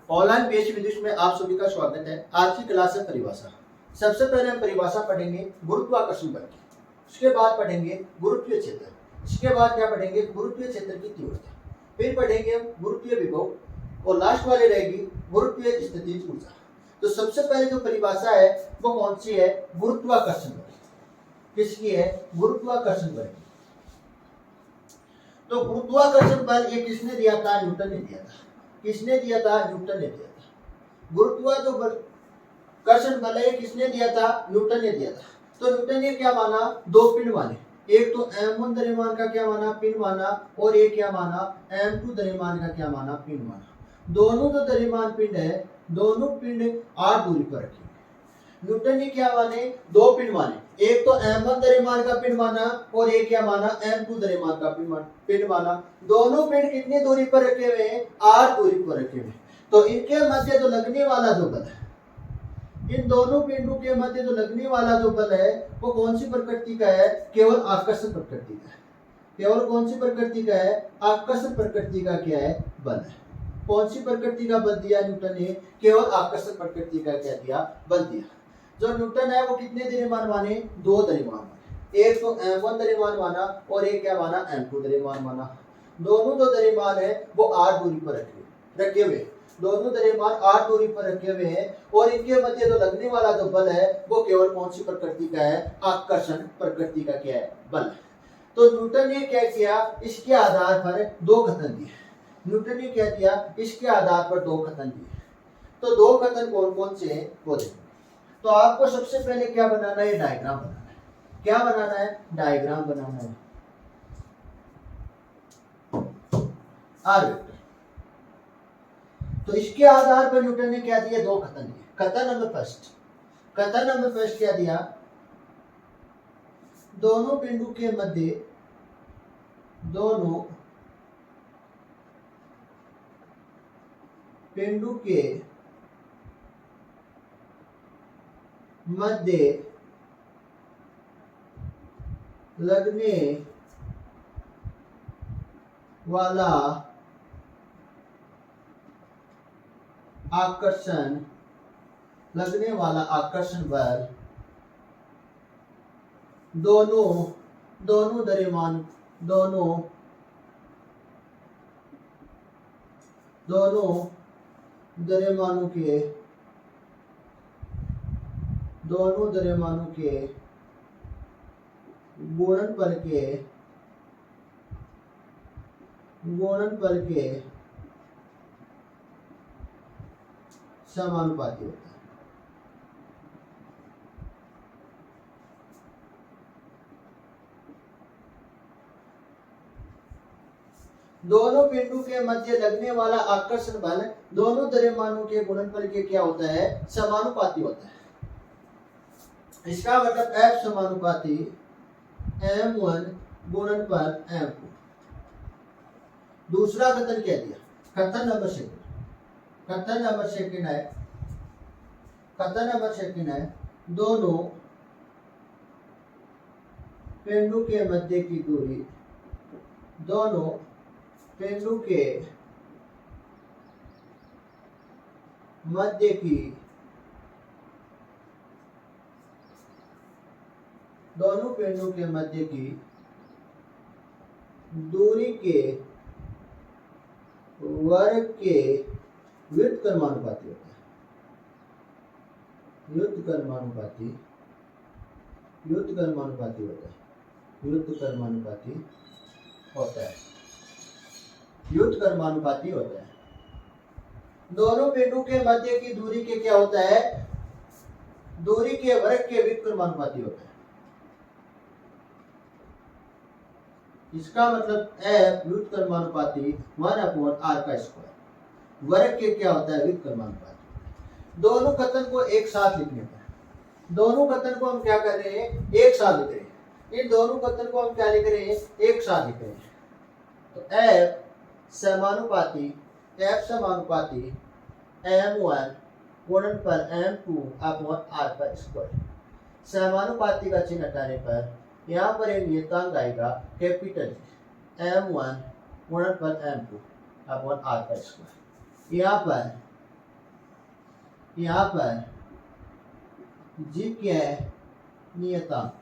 Online PhD विदिश में आप सभी का स्वागत है। आज की क्लास है परिभाषा। सबसे पहले हम परिभाषा पढ़ेंगे गुरुत्वाकर्षण बल की, उसके बाद पढ़ेंगे गुरुत्वीय क्षेत्र, इसके बाद क्या पढ़ेंगे गुरुत्वीय क्षेत्र की तीव्रता, फिर पढ़ेंगे हम गुरुत्वीय विभव और लास्ट वाले रहेगी गुरुत्वीय स्थितिज ऊर्जा। तो सबसे पहले जो परिभाषा है वो कौन सी है? गुरुत्वाकर्षण बल। किसकी है? गुरुत्वाकर्षण बल। तो गुरुत्वाकर्षण बल ये किसने दिया था? न्यूटन ने दिया था। किसने दिया था? न्यूटन ने दिया था। गुरुत्वाकर्षण बल है किसने दिया था? न्यूटन ने दिया था। तो न्यूटन ने क्या माना? दो पिंड माने, एक तो m1 द्रव्यमान का क्या माना? पिंड माना, और एक क्या माना? m2 द्रव्यमान का क्या माना? पिंड माना। दोनों जो द्रव्यमान पिंड है दोनों पिंड r दूरी पर रखे। न्यूटन ने क्या माने? दो पिंड माने, एक तो m1 द्रव्यमान का पिंड माना और एक क्या माना? m2 द्रव्यमान का पिंड माना। दोनों पिंड कितनी दूरी पर रखे हुए हैं? r दूरी पर रखे हुए। तो इनके मध्य जो लगने वाला जो बल है, इन दोनों पिंडों के मध्य जो लगने वाला जो बल है वो कौन सी प्रकृति का है? केवल आकर्षण प्रकृति का है। केवल कौन सी प्रकृति का है? आकर्षण प्रकृति का क्या है? बल है। कौन सी प्रकृति का बल दिया न्यूटन ने? केवल आकर्षण प्रकृति का क्या दिया? बल दिया। जो न्यूटन है वो कितने द्रव्यमान माने? दो द्रव्यमान माने, एक तो m1 द्रव्यमान माना और एक क्या माना? m2 द्रव्यमान माना। दोनों जो द्रव्यमान है वो r दूरी पर रखे हुए, दोनों द्रव्यमान r दूरी पर रखे हुए हैं और इनके मध्य जो लगने वाला जो बल है वो केवल कौन सी प्रकृति का है? आकर्षण प्रकृति का क्या है? बल है। तो न्यूटन ने क्या किया? इसके आधार पर दो कथन दिए। न्यूटन ने क्या किया? इसके आधार पर दो कथन दिए। तो दो कथन कौन कौन से हैं वो देखो। तो आपको सबसे पहले क्या बनाना है? डायग्राम बनाना है। क्या बनाना है? डायग्राम बनाना है। R vector. तो इसके आधार पर न्यूटन ने क्या दिया? दो कथन दिए। कथन नंबर फर्स्ट क्या दिया? दोनों बिंदु के मध्य लगने वाला आकर्षण बल दोनों द्रव्यमानों के गुणनफल के समानुपाती होता है। दोनों बिंदु के मध्य लगने वाला आकर्षण बल दोनों द्रव्यमानों के गुणनफल के क्या होता है? समानुपाती होता है। इसका मतलब F समानुपाती m1 गुणनफल m2। दूसरा कथन क्या दिया? कथन नंबर सेकंड है दोनों बिंदु के मध्य की दूरी दोनों बिंदु के मध्य की दूरी के वर्ग के व्युत्क्रमानुपाती होता है। व्युत्क्रमानुपाती होता है। दोनों बिंदु के मध्य की दूरी के क्या होता है? दूरी के वर्ग के व्युत्क्रमानुपाती होता है। इसका मतलब F व्युत्क्रमानुपाती 1/r का स्क्वायर। वर्ग के क्या होता है? व्युत्क्रमानुपाती। दोनों कथन को एक साथ लिखने पर, दोनों कथन को हम क्या कर रहे हैं? एक साथ लिख रहे हैं। इन दोनों कथन को हम क्या लिख रहे हैं? एक साथ लिख रहे हैं। तो F समानुपाती m1 गुणनफल m2/r का स्क्वायर। समानुपाती का चिन्ह हटाने पर यहाँ पर एक नियतांक आएगा कैपिटल m1 गुणनफल m2/r का स्क्वायर। यहाँ पर यहाँ पर जी क्या है, नियतांक।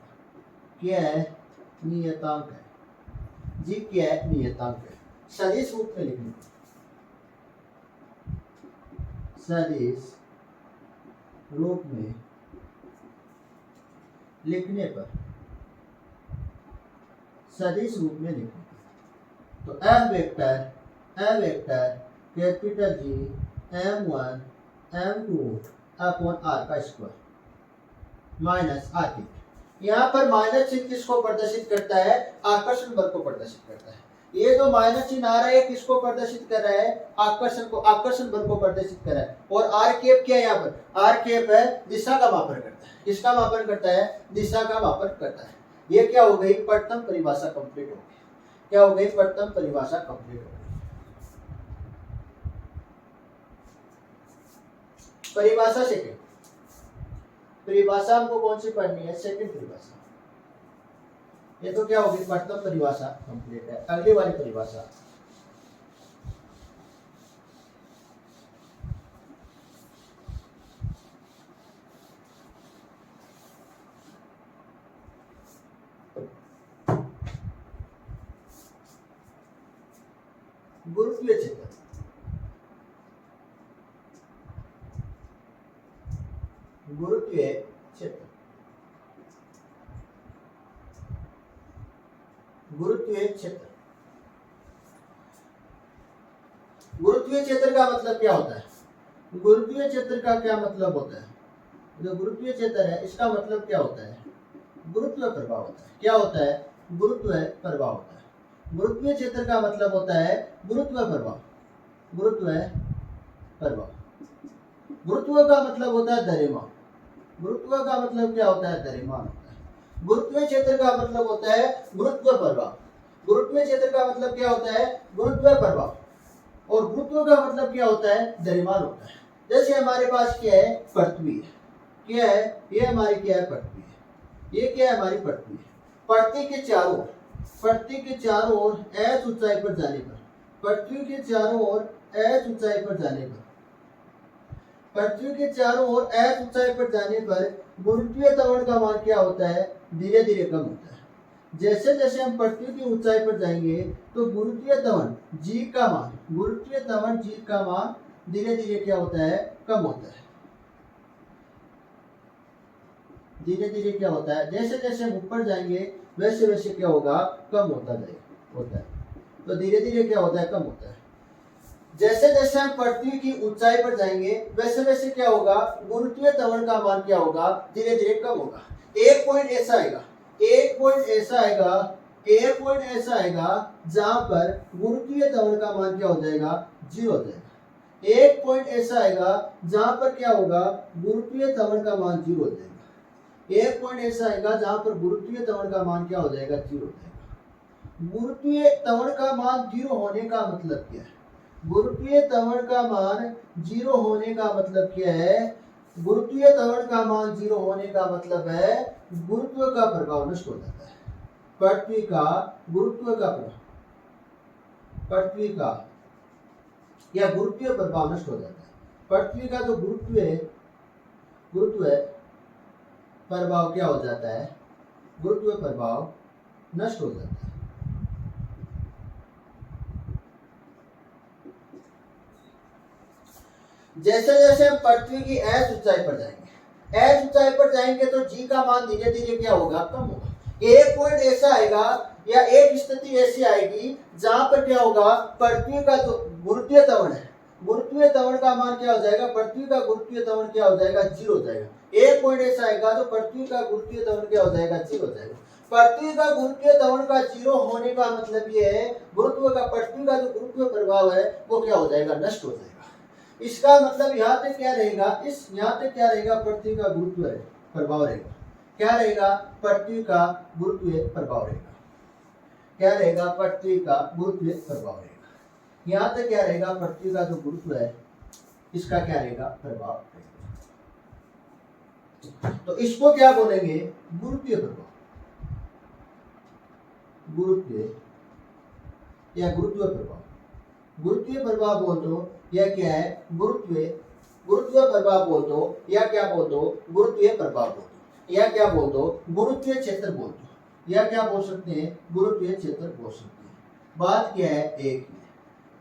क्या है, नियतांक है। जी क्या है, नियतांक है। सदिश रूप में लिखने, सदिश रूप में लिखने पर, सदिश रूप में लिखने पर, तो F vector capital G m1 m2 upon R का स्क्वायर माइनस आर की। यहाँ पर माइनस चिन्ह किसको प्रदर्शित करता है, आकर्षण बल को प्रदर्शित करता है। ये जो माइनस चिन्ह आ रहा है किसको प्रदर्शित कर रहा है, आकर्षण को, आकर्षण बल को प्रदर्शित कर रहा है। और आर कैप क्या है, यहाँ पर आर कैप है दिशा का मापन करता है। किसका मापन करता है, दिशा का मापन करता है। ये क्या हो गई, प्रथम परिभाषा कंप्लीट हो गई। क्या हो गई, प्रथम परिभाषा कंप्लीट हो गई। परिभाषा सेकंड, परिभाषा हमको कौन सी पढ़नी है, सेकंड परिभाषा। ये तो क्या होगी, प्रथम परिभाषा कंप्लीट है। अगली वाली परिभाषा, गुरुत्वीय क्षेत्र। गुरुत्वीय क्षेत्र, गुरुत्वीय क्षेत्र। गुरुत्वीय क्षेत्र का मतलब क्या होता है, गुरुत्वीय क्षेत्र का क्या मतलब होता है, जो गुरुत्वीय क्षेत्र है इसका मतलब क्या होता है, गुरुत्व प्रभाव होता है। क्या होता है, गुरुत्व प्रभाव होता है। गुरुत्वीय क्षेत्र का मतलब होता है गुरुत्व प्रभाव, गुरुत्व प्रभाव। गुरुत्व का मतलब होता है द्रव्यमान। गुरुत्व का मतलब क्या होता है, द्रव्यमान होता है। गुरुत्वीय क्षेत्र का मतलब होता है गुरुत्व प्रभाव। गुरुत्वीय क्षेत्र का मतलब क्या होता है, गुरुत्व प्रभाव। और गुरुत्व का मतलब क्या होता है, द्रव्यमान होता है। जैसे हमारे पास क्या है, पृथ्वी है। क्या है, ये हमारी क्या है, पृथ्वी है। ये क्या है, हमारी पृथ्वी है। पृथ्वी के चारों, पृथ्वी के चारों ओर एच ऊंचाई पर जाने पर, पृथ्वी के चारों ओर एच ऊंचाई पर जाने पर, पृथ्वी के चारों ओर एच ऊंचाई पर जाने पर गुरुत्वीय त्वरण का मान क्या होता है, धीरे धीरे कम होता है। जैसे जैसे हम पृथ्वी की ऊंचाई पर जाएंगे तो गुरुत्वीय त्वरण जी का मान, गुरुत्वीय त्वरण जी का मान धीरे धीरे क्या होता है, कम होता है। धीरे धीरे क्या होता है, जैसे जैसे हम ऊपर जाएंगे वैसे वैसे क्या होगा, कम होता जाएगा, होता है। तो धीरे धीरे क्या होता है, कम होता है। जैसे जैसे हम पृथ्वी की ऊंचाई पर जाएंगे वैसे वैसे क्या होगा, गुरुत्वीय त्वरण का मान क्या होगा, धीरे धीरे कम होगा। एक पॉइंट ऐसा आएगा, एक पॉइंट ऐसा आएगा, एक पॉइंट ऐसा आएगा जहां पर गुरुत्वीय त्वरण का मान क्या हो जाएगा, 0 हो जाएगा। एक पॉइंट ऐसा आएगा जहां पर क्या होगा, गुरुत्वीय त्वरण का मान 0 हो जाएगा। एक पॉइंट ऐसा आएगा जहां पर गुरुत्वीय त्वरण का मान क्या हो जाएगा, 0 हो जाएगा। गुरुत्वीय त्वरण का मान 0 होने का मतलब क्या है, गुरुत्वीय त्वरण का मान 0 होने का मतलब क्या है, गुरुत्वीय त्वरण का मान 0 होने का मतलब है गुरुत्व का प्रभाव नष्ट हो जाता है। पृथ्वी का गुरुत्व का प्रभाव, पृथ्वी का या गुरुत्वीय प्रभाव नष्ट हो जाता है। पृथ्वी का जो गुरुत्व है, गुरुत्व प्रभाव क्या हो जाता है, गुरुत्व प्रभाव नष्ट हो जाता है। जैसे जैसे हम पृथ्वी की एच ऊंचाई पर जाएंगे, एच ऊंचाई पर जाएंगे तो जी का मान धीरे धीरे क्या होगा, कम होगा। एक पॉइंट ऐसा आएगा या एक स्थिति ऐसी आएगी जहां पर क्या होगा, पृथ्वी का जो गुरुत्वीय त्वरण है, गुरुत्वीय त्वरण का मान क्या हो जाएगा, पृथ्वी का गुरुत्वीय त्वरण क्या हो जाएगा, 0 हो जाएगा। एक पॉइंट ऐसा आएगा तो पृथ्वी का गुरुत्वीय त्वरण क्या हो जाएगा, 0 हो जाएगा। पृथ्वी का गुरुत्वीय त्वरण का 0 होने का मतलब ये है गुरुत्व का, पृथ्वी का जो गुरुत्व प्रभाव है वो क्या हो जाएगा, नष्ट हो जाएगा। इसका मतलब यहाँ पे क्या रहेगा, इस यहाँ पे क्या रहेगा, पृथ्वी का गुरुत्व प्रभाव रहेगा। क्या रहेगा, पृथ्वी का गुरुत्व प्रभाव रहेगा। क्या रहेगा, पृथ्वी का गुरुत्व प्रभाव रहेगा। यहाँ पे क्या रहेगा, पृथ्वी का जो गुरुत्व है इसका क्या रहेगा, प्रभाव रहेगा। तो इसको क्या बोलेंगे, गुरुत्वीय प्रभाव, गुरुत्व या गुरुत्व प्रभाव। गुरुत्वीय प्रभाव बोल दो, यह क्या है, गुरुत्व गुरुत्वीय प्रभाव बोल दो, या क्या बोल दो, गुरुत्वीय प्रभाव बोल दो, या क्या बोल दो, गुरुत्वीय क्षेत्र बोल दो, या क्या बोल सकते हैं, गुरुत्वीय क्षेत्र बोल सकते हैं। बात क्या है, एक है,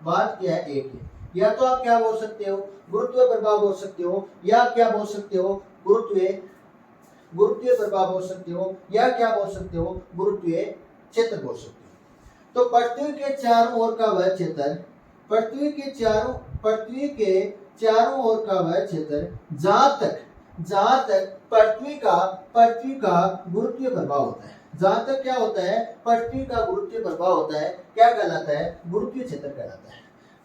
बात क्या है, एक है। या तो आप क्या बोल सकते हो, गुरुत्वीय प्रभाव बोल सकते हो, या क्या बोल सकते हो, गुरुत्वीय गुरुत्वीय प्रभाव बोल सकते हो, या क्या बोल सकते हो, गुरुत्वीय क्षेत्र बोल सकते हो। तो पृथ्वी के चारों ओर का वह क्षेत्र, पृथ्वी के चारों ओर का वह क्षेत्र, जहां तक पृथ्वी का गुरुत्वीय प्रभाव होता है, जहां तक क्या होता है, पृथ्वी का गुरुत्वीय प्रभाव होता है, क्या कहलाता है, गुरुत्वीय क्षेत्र कहलाता है।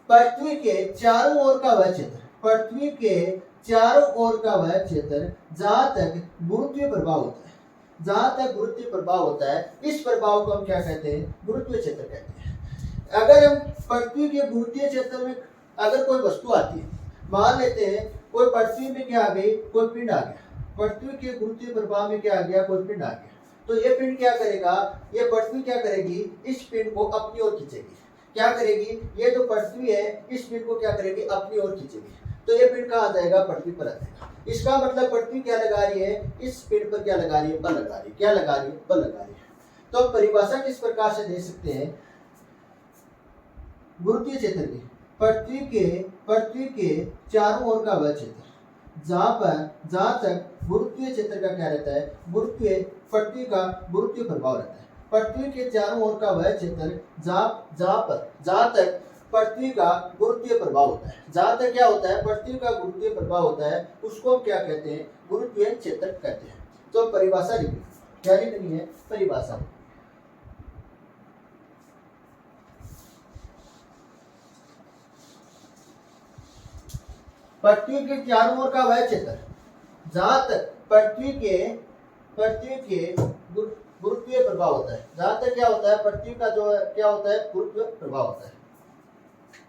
पृथ्वी के चारों ओर का वह क्षेत्र, पृथ्वी के चारों ओर का वह क्षेत्र जहां तक गुरुत्वीय प्रभाव होता है, जहां तक गुरुत्वीय प्रभाव होता है, इस प्रभाव को हम क्या कहते हैं, गुरुत्वीय क्षेत्र कहते हैं। अगर हम पृथ्वी के गुरुत्वीय क्षेत्र में अगर कोई वस्तु आती है, मान लेते हैं कोई पृथ्वी में क्या आ गई, कोई पिंड आ गया, पृथ्वी के गुरुत्वीय प्रभाव में क्या आ गया, कोई पिंड आ गया, तो ये पिंड क्या करेगा, ये पृथ्वी क्या करेगी, इस पिंड को अपनी ओर खींचेगी। क्या करेगी, ये जो पृथ्वी है इस पिंड को क्या करेगी, अपनी ओर खींचेगी। तो ये पिंड कहाँ आ जाएगा, पृथ्वी पर आ जाएगा। इसका मतलब पृथ्वी क्या लगा रही है, इस पिंड पर क्या लगा रही है, बल लगा रही है। क्या लगा रही है, बल लगा रही है। तो हम परिभाषा किस प्रकार से दे सकते हैं गुरुत्वीय क्षेत्र की, पृथ्वी के चारों ओर का वह क्षेत्र जहां तक गुरुत्वीय क्षेत्र का क्या रहता है, पृथ्वी का गुरुत्वीय प्रभाव रहता है। पृथ्वी के चारों ओर का वह क्षेत्र जहां तक पृथ्वी का गुरुत्वीय प्रभाव होता है, जहां तक क्या होता है, पृथ्वी का गुरुत्वीय प्रभाव होता है, उसको हम क्या कहते हैं, गुरुत्वीय क्षेत्र कहते हैं। तो परिभाषा लिखनी, क्या लिखनी है, परिभाषा। पृथ्वी के चारों ओर का वह क्षेत्र जहां तक पृथ्वी के गुरुत्वीय प्रभाव होता है, जहां तक क्या होता है, पृथ्वी का जो क्या होता है, गुरुत्वीय प्रभाव होता है।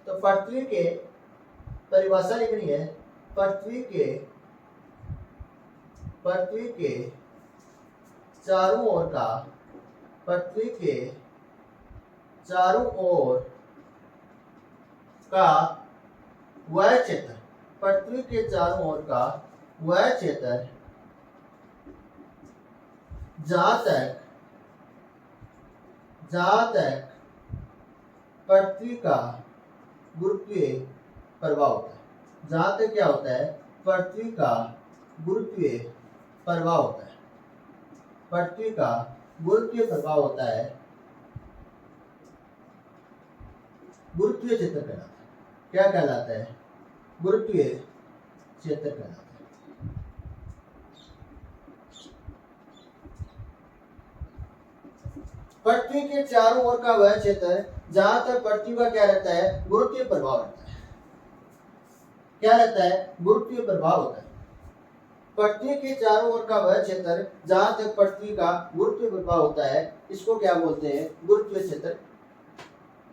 तो पृथ्वी के परिभाषा लिखनी है, पृथ्वी के चारों ओर का, पृथ्वी के चारों ओर का वह क्षेत्र, पृथ्वी के चारों ओर का वह क्षेत्र जहां तक पृथ्वी का गुरुत्वीय प्रभाव होता है, जहां तक क्या होता है, पृथ्वी का गुरुत्वीय प्रभाव होता है, पृथ्वी का गुरुत्वीय प्रभाव होता है, गुरुत्वीय क्षेत्र कहलाता है। क्या कहलाता है, गुरुत्वीय क्षेत्र कहलाता है। पृथ्वी के चारों ओर का वह क्षेत्र जहां तक पृथ्वी का क्या रहता है, गुरुत्वीय प्रभाव रहता है। क्या रहता है, गुरुत्वीय प्रभाव होता है। पृथ्वी के चारों ओर का वह क्षेत्र जहां तक पृथ्वी का गुरुत्वीय प्रभाव होता है, इसको क्या बोलते हैं, गुरुत्वीय क्षेत्र।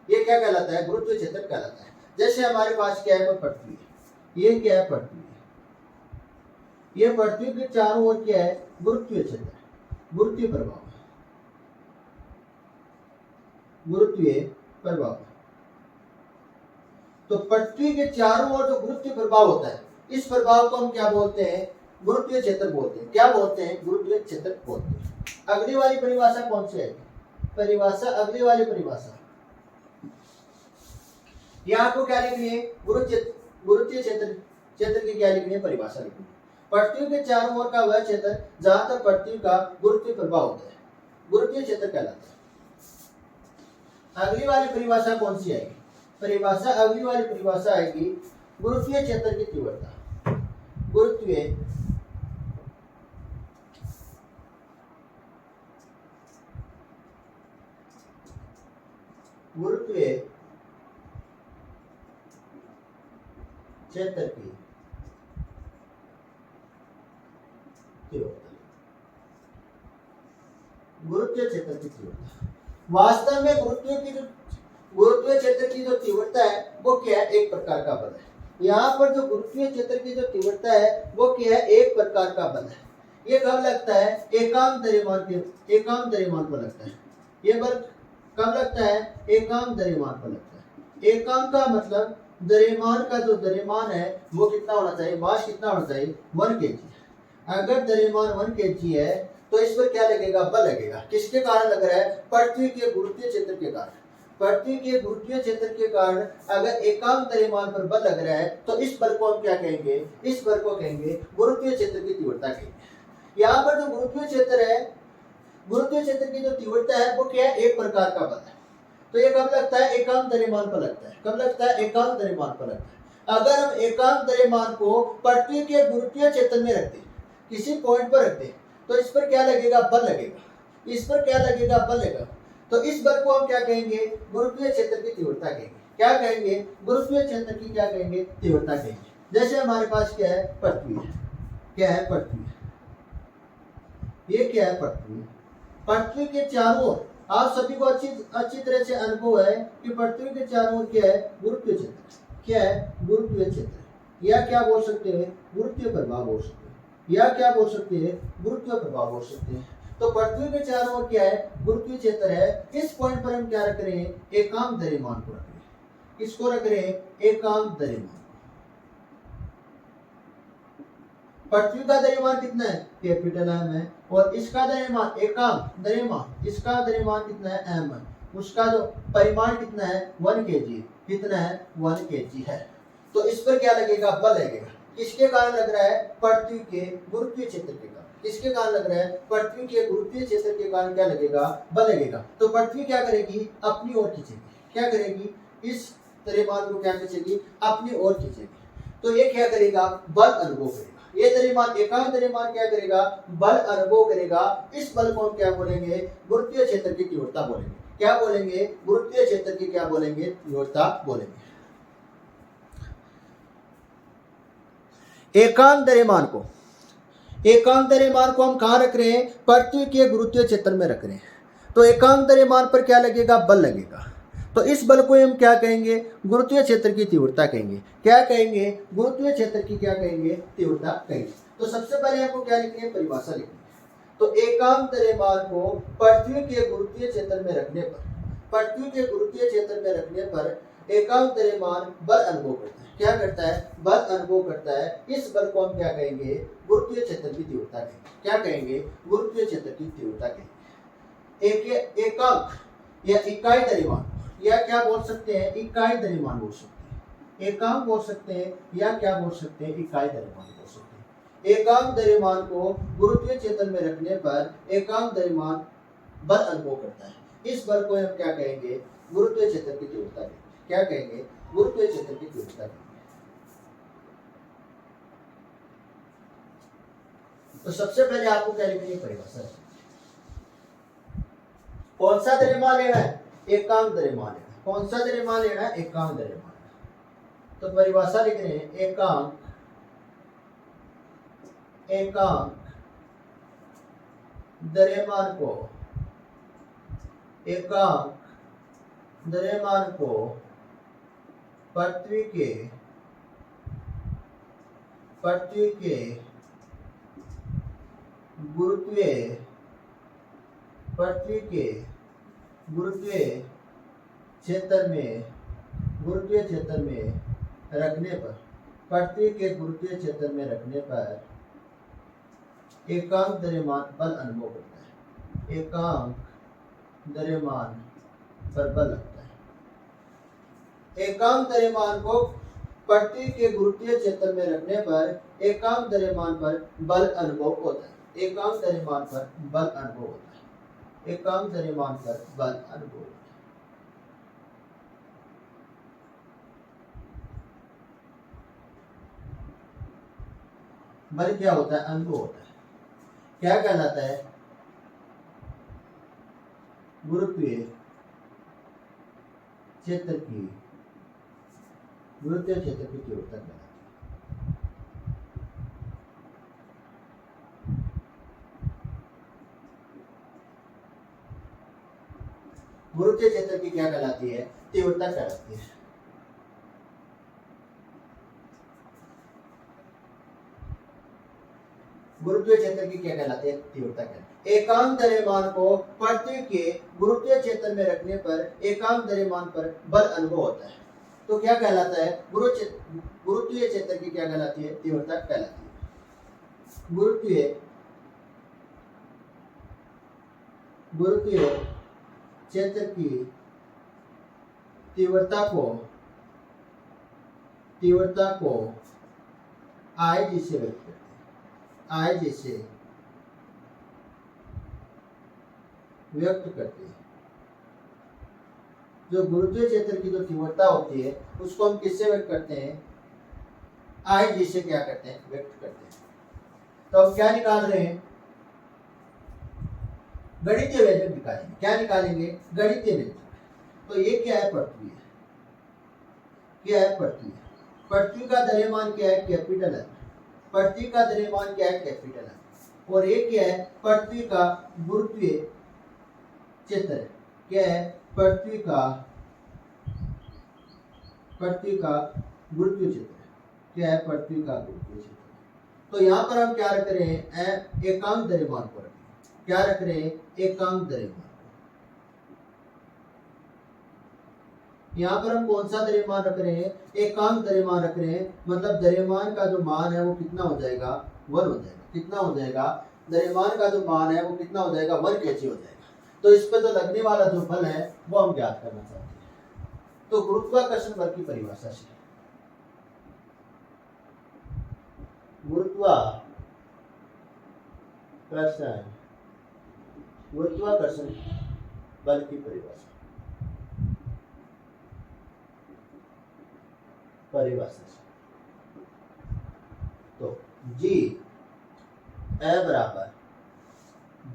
ये क्या कहलाता है, गुरुत्वीय क्षेत्र कहलाता है। जैसे हमारे पास क्या है, कोई पृथ्वी है, ये क्या है, पृथ्वी है, ये पृथ्वी के चारों ओर क्या है, गुरुत्वीय क्षेत्र, गुरुत्वीय प्रभाव, गुरुत्वीय प्रभाव। तो पृथ्वी के चारों ओर जो गुरुत्वीय प्रभाव होता है, इस प्रभाव को हम क्या बोलते हैं, गुरुत्वीय क्षेत्र बोलते हैं। क्या बोलते हैं, गुरुत्वीय क्षेत्र बोलते हैं। अगली वाली परिभाषा कौन सी आएगी, परिभाषा, अगली वाली परिभाषा यहाँ को क्या लिखनी है, गुरुत्वीय क्षेत्र की क्या लिखनी है, परिभाषा लिखनी है। पृथ्वी के चारों ओर का वह क्षेत्र जहां तक पृथ्वी का गुरुत्वीय प्रभाव होता है, गुरुत्वीय क्षेत्र कहलाता है। अगली वाली परिभाषा कौन सी आएगी, परिभाषा, अगली वाली परिभाषा आएगी गुरुत्वीय क्षेत्र की तीव्रता, गुरुत्वीय क्षेत्र की तीव्रता, गुरुत्वीय क्षेत्र की तीव्रता। वास्तव में गुरुत्वीय क्षेत्र की जो तीव्रता है वो क्या है, एक प्रकार का बल है। यहाँ पर जो गुरुत्वीय क्षेत्र की जो तीव्रता है वो क्या है, एक प्रकार का बल है। ये कब लगता है, एकांक द्रव्यमान पर लगता है। ये बल कब लगता है, एकांक द्रव्यमान पर लगता है। एकांक का मतलब द्रव्यमान का जो द्रव्यमान है वो कितना होना चाहिए, मास कितना होना चाहिए, 1 kg। अगर द्रव्यमान 1 kg है तो इस पर क्या लगेगा, बल लगेगा। किसके कारण लग रहा है, पृथ्वी के गुरुत्वीय क्षेत्र के कारण। पृथ्वी के गुरुत्वीय क्षेत्र के कारण अगर एकांक द्रव्यमान पर बल लग रहा है तो इस बल को हम क्या कहेंगे, इस बल को कहेंगे गुरुत्वीय क्षेत्र की तीव्रता कहेंगे। यहाँ पर जो गुरुत्वीय क्षेत्र है, गुरुत्वीय क्षेत्र की जो तीव्रता है वो क्या है, एक प्रकार का बल है। तो ये कब लगता है, एकांक द्रव्यमान पर लगता है। कब लगता है, एकांक द्रव्यमान पर लगता है। अगर हम एकांक द्रव्यमान को पृथ्वी के गुरुत्वीय क्षेत्र में रखते, किसी पॉइंट पर रखते, तो इस पर क्या लगेगा, बल लगेगा। इस पर क्या लगेगा, बल लगेगा। तो इस बल को हम क्या कहेंगे, गुरुत्वीय क्षेत्र की तीव्रता कहेंगे। क्या कहेंगे, गुरुत्वीय क्षेत्र की क्या कहेंगे, तीव्रता कहेंगे। जैसे हमारे पास क्या है, पृथ्वी है। क्या है, पृथ्वी। ये क्या है, पृथ्वी। पृथ्वी के चारों ओर आप सभी को अच्छी तरह से अनुभव है कि पृथ्वी के चारों ओर क्या है, गुरुत्वीय क्षेत्र। क्या है, गुरुत्वीय क्षेत्र। या क्या बोल सकते हैं, गुरुत्वीय प्रभाव बोल सकते हैं। या क्या बोल सकते हैं, गुरुत्वीय प्रभाव बोल सकते हैं। तो पृथ्वी के चारों ओर क्या है, गुरुत्वीय क्षेत्र है। इस पॉइंट पर हम क्या रख रहे हैं, एकांक द्रव्यमान को रख रहे हैं। किसको रख रहे हैं, एकांक द्रव्यमान। पृथ्वी का द्रव्यमान कितना है, कैपिटल एम है, और इसका द्रव्यमान, एकांक द्रव्यमान, इसका द्रव्यमान कितना है, एम है। उसका जो परिमाण कितना है, 1 kg। कितना है, 1 kg है। तो इस पर क्या लगेगा, बल लगेगा। किसके कारण लग रहा है, पृथ्वी के गुरुत्वीय क्षेत्र के कारण। किसके कारण लग रहा है, पृथ्वी के गुरुत्वीय क्षेत्र के कारण क्या लगेगा, बल लगेगा। तो पृथ्वी क्या करेगी, अपनी ओर खींचेगी। क्या करेगी, इस द्रव्यमान को क्या खींचेगी, अपनी ओर खींचेगी। तो ये क्या करेगा, बल अनुभव करेगा। ये द्रव्यमान, एकांक द्रव्यमान क्या करेगा, बल अनुभव करेगा। इस बल को हम क्या बोलेंगे, गुरुत्वीय क्षेत्र की तीव्रता बोलेंगे। क्या बोलेंगे, गुरुत्वीय क्षेत्र की क्या बोलेंगे, तीव्रता बोलेंगे। एकांक द्रव्यमान को, एकांक द्रव्यमान को हम कहाँ रख रहे हैं, पृथ्वी के गुरुत्वीय क्षेत्र में रख रहे हैं। तो एकांक द्रव्यमान पर क्या लगेगा, बल लगेगा। तो इस बल को हम क्या कहेंगे, गुरुत्वीय क्षेत्र की तीव्रता कहेंगे। क्या कहेंगे, गुरुत्वीय क्षेत्र की क्या कहेंगे, तीव्रता कहेंगे। तो सबसे पहले आपको क्या लिखनी है, परिभाषा लिखनी है। तो एकांक द्रव्यमान को पृथ्वी के गुरुत्वीय क्षेत्र में रखने पर, पृथ्वी के गुरुत्वीय क्षेत्र में रखने पर एकांक द्रव्यमान बल अनुभव करता है। क्या करता है, बल अनुभव करता है। इस बल को हम क्या कहेंगे, गुरुत्वीय क्षेत्र की तीव्रता कहेंगे। क्या कहेंगे, गुरुत्वीय क्षेत्र की तीव्रता कहेंगे। एकांक या इकाई द्रव्यमान, या क्या बोल सकते हैं, इकाई द्रव्यमान बोल सकते हैं। एकांक बोल सकते हैं, या क्या बोल सकते हैं, इकाई द्रव्यमान बोल सकते हैं। एकांक द्रव्यमान को गुरुत्वीय क्षेत्र में रखने पर एकांक द्रव्यमान बल अनुभव करता है। इस बल को हम क्या कहेंगे, गुरुत्वीय क्षेत्र की तीव्रता कहेंगे। क्या कहेंगे, गुरुत्वीय क्षेत्र की तीव्रता कहेंगे। तो सबसे पहले आपको क्या लिखनी है, परिभाषा। कौन सा द्रव्यमान लेना है, एकांक द्रव्यमान लेना है। कौन सा द्रव्यमान लेना है, एकांक द्रव्यमान। तो परिभाषा लिख रहे हैं, एकांक, एकांक द्रव्यमान को, एकांक द्रव्यमान को पृथ्वी के गुरुत्वीय, पृथ्वी के गुरुत्वीय क्षेत्र में, गुरुत्वीय क्षेत्र में रखने पर, पृथ्वी के गुरुत्वीय क्षेत्र में रखने पर एकांक द्रव्यमान बल अनुभव करता है। एकांक द्रव्यमान पर बल लगता है। एकांक द्रव्यमान को पृथ्वी के गुरुत्वीय क्षेत्र में रखने पर एकांक द्रव्यमान पर बल अनुभव होता है। एकांक द्रव्यमान पर बल अनुभव होता है। एकांक द्रव्यमान पर बल अनुभव होता है। बल क्या होता है, अनुभव होता है। क्या कहलाता है, गुरुत्वीय क्षेत्र की, गुरुत्वीय क्षेत्र की तीव्रता कहलाती है। गुरुत्वीय क्षेत्र की क्या कहलाती है, तीव्रता कहलाती है। गुरुत्वीय क्षेत्र की क्या कहलाती है, तीव्रता कहलाती है। एकांक द्रव्यमान को पृथ्वी के गुरुत्वीय क्षेत्र में रखने पर एकांक द्रव्यमान पर बल अनुभव होता है। तो क्या कहलाता है, गुरुत्वीय क्षेत्र की क्या कहलाती है, तीव्रता कहलाती है। गुरुत्वीय क्षेत्र की तीव्रता को आई जी से व्यक्त करते हैं, आई जी से व्यक्त करते हैं। जो गुरुत्वीय क्षेत्र की जो तीव्रता होती है उसको हम किससे व्यक्त करते हैं, आई जी से क्या करते हैं, व्यक्त करते हैं। तो अब क्या निकाल रहे हैं, गणितीय व्यंजक निकालेंगे। क्या निकालेंगे, गणितीय व्यंजक। तो ये क्या है, पृथ्वी है, क्या है, पृथ्वी है। पृथ्वी का द्रव्यमान क्या है, कैपिटल है। पृथ्वी का द्रव्यमान क्या है, कैपिटल है। और ये क्या है, पृथ्वी का गुरुत्वीय क्षेत्र है। क्या है, पृथ्वी का गुरुत्वीय क्षेत्र है। क्या है, पृथ्वी का गुरुत्वीय क्षेत्र। तो यहाँ पर हम क्या रख रहे हैं, एकांक द्रव्यमान को रखें। क्या रख रहे हैं, एकांक द्रव्यमान। यहाँ पर हम कौन सा द्रव्यमान रख रहे हैं, एकांक द्रव्यमान रख रहे हैं। मतलब द्रव्यमान का जो मान है वो कितना हो जाएगा, 1 हो जाएगा। कितना हो जाएगा, द्रव्यमान का जो मान है वो कितना हो जाएगा, 1 kg हो जाएगा। तो इस पर जो लगने वाला जो बल है वो हम ज्ञात करना चाहते हैं। तो गुरुत्वाकर्षण बल की परिभाषा से, गुरुत्वाकर्षण बल की परिभाषा से, तो जी ए बराबर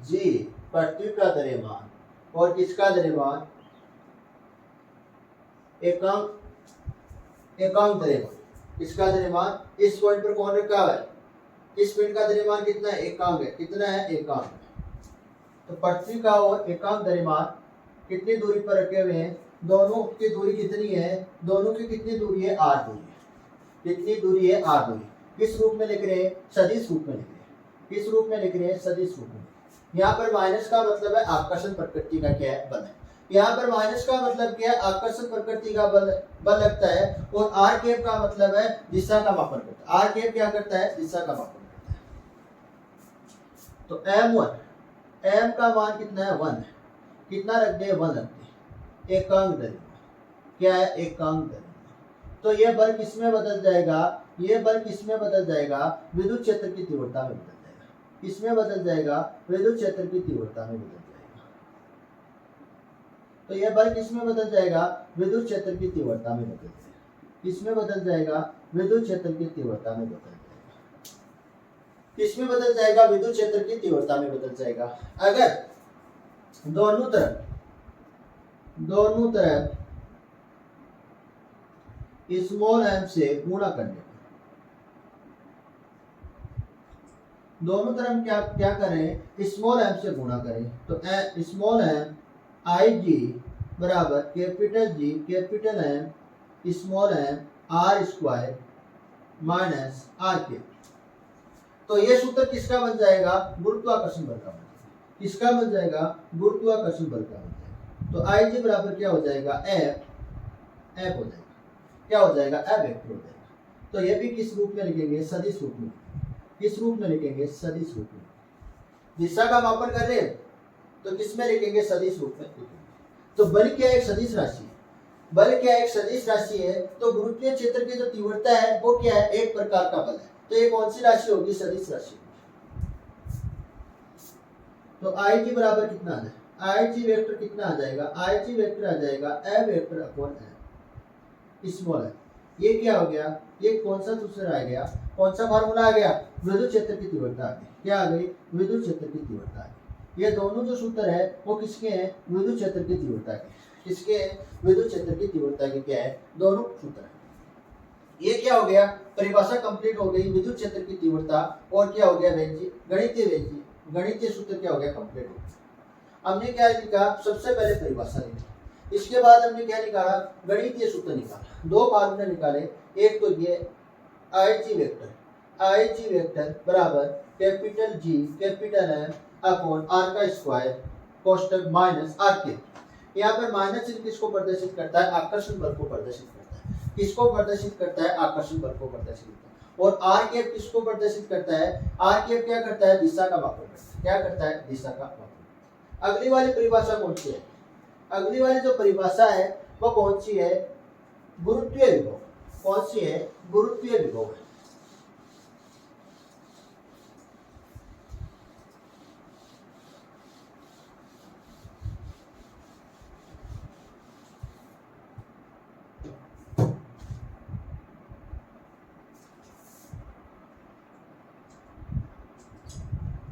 जी पृथ्वी का द्रव्यमान और किसका द्रव्यमान, एकांक द्रव्यमान। इसका द्रव्यमान इस पॉइंट पर कौन रखा है, इस पॉइंट का द्रव्यमान कितना है, एकांक है। कितना है, एकांक। तो पृथ्वी का और एकांक द्रव्यमान कितनी दूरी पर रखे हुए हैं, दोनों की दूरी कितनी है, दोनों की कितनी दूरी है, r दूरी है। कितनी दूरी है, r दूरी। किस रूप में लिख रहे हैं, सदिश रूप में लिख रहे हैं। किस रूप में लिख रहे हैं, सदिश रूप में। यहाँ पर माइनस का मतलब है आकर्षण प्रकृति का क्या है, बल है। यहाँ पर माइनस का मतलब क्या है, आकर्षण प्रकृति का बल लगता है। और आर कैप का मतलब है दिशा का मापन करता है। आर कैप क्या करता है, दिशा का मापन करता है। तो m का मान कितना है, 1 है। कितना रख दे, 1 रख दे। एकांक द्रव्यमान क्या है, एकांक द्रव्यमान। तो यह बल किसमें बदल जाएगा, यह बल किसमें बदल जाएगा, विद्युत क्षेत्र की तीव्रता में बदल जाएगा। किसमें बदल जाएगा, विद्युत क्षेत्र की तीव्रता में बदल जाएगा। तो यह बल किसमें बदल जाएगा, विद्युत क्षेत्र की तीव्रता में बदल जाएगा। किसमें बदल जाएगा, विद्युत क्षेत्र की तीव्रता में बदल जाएगा। किसमें बदल जाएगा, विद्युत क्षेत्र की तीव्रता में बदल जाएगा। अगर दोनों तरफ स्मॉल m से गुणा करने पर, दोनों तरफ क्या करें, स्मॉल m से गुणा करें। तो स्मॉल m आई जी बराबर capital G capital M small m r square minus r के। तो ये सूत्र किसका बन जाएगा, गुरुत्वाकर्षण बल का बन जाएगा। किसका बन जाएगा, गुरुत्वाकर्षण बल का बन जाएगा। तो आई जी बराबर क्या हो जाएगा, एफ हो जाएगा। क्या हो जाएगा, एफ वेक्टर हो जाएगा। तो ये भी किस रूप में लिखेंगे, सदिश रूप में। किस रूप में लिखेंगे, सदिश रूप में। दिशा का मापन कर रहे हैं तो किस में लिखेंगे, सदिश रूप में लिखेंगे। तो बल क्या एक सदिश राशि है, बल क्या एक सदिश राशि है। तो गुरुत्वीय क्षेत्र की जो तीव्रता है वो क्या है, एक प्रकार का बल है। तो ये कौन सी राशि होगी, सदिश राशि। तो आई जी बराबर कितना आ जाएगा, आई जी वेक्टर कितना आ जाएगा, आई जी वेक्टर आ जाएगा F vector upon F small है। ये क्या हो गया, ये कौन सा सूत्र आ गया, कौन सा फार्मूला आ गया, विद्युत क्षेत्र की तीव्रता आ गई। क्या आ गई, विद्युत क्षेत्र की तीव्रता आ गई। ये दोनों जो सूत्र है वो किसके हैं, विद्युत क्षेत्र की तीव्रता के। किसके, विद्युत क्षेत्र की तीव्रता के क्या है, दोनों सूत्र है। ये क्या हो गया, परिभाषा कंप्लीट हो गई, विद्युत क्षेत्र की तीव्रता। और क्या हो गया, गणितीय सूत्र क्या हो गया, कंप्लीट हो गया। हमने क्या लिखा, सबसे पहले परिभाषा लिखी, इसके बाद हमने क्या निकाला, गणितीय सूत्र निकाला। दो फार्मूले निकाले, एक तो ये आई जी वेक्टर बराबर capital G capital M upon R का स्क्वायर कोष्टक माइनस आर के। यहाँ पर माइनस चिन्ह किसको प्रदर्शित करता है, आकर्षण बल को प्रदर्शित करता है। किसको प्रदर्शित करता है? आकर्षण बल को प्रदर्शित करता है। और आर कैप किसको प्रदर्शित करता है? आर कैप क्या करता है? दिशा का मापन करता है। क्या करता है? दिशा का मापन। अगली वाली परिभाषा कौन सी है? अगली वाली जो परिभाषा है वो कौन सी है? गुरुत्वीय विभव। कौन सी है? गुरुत्वीय विभव है।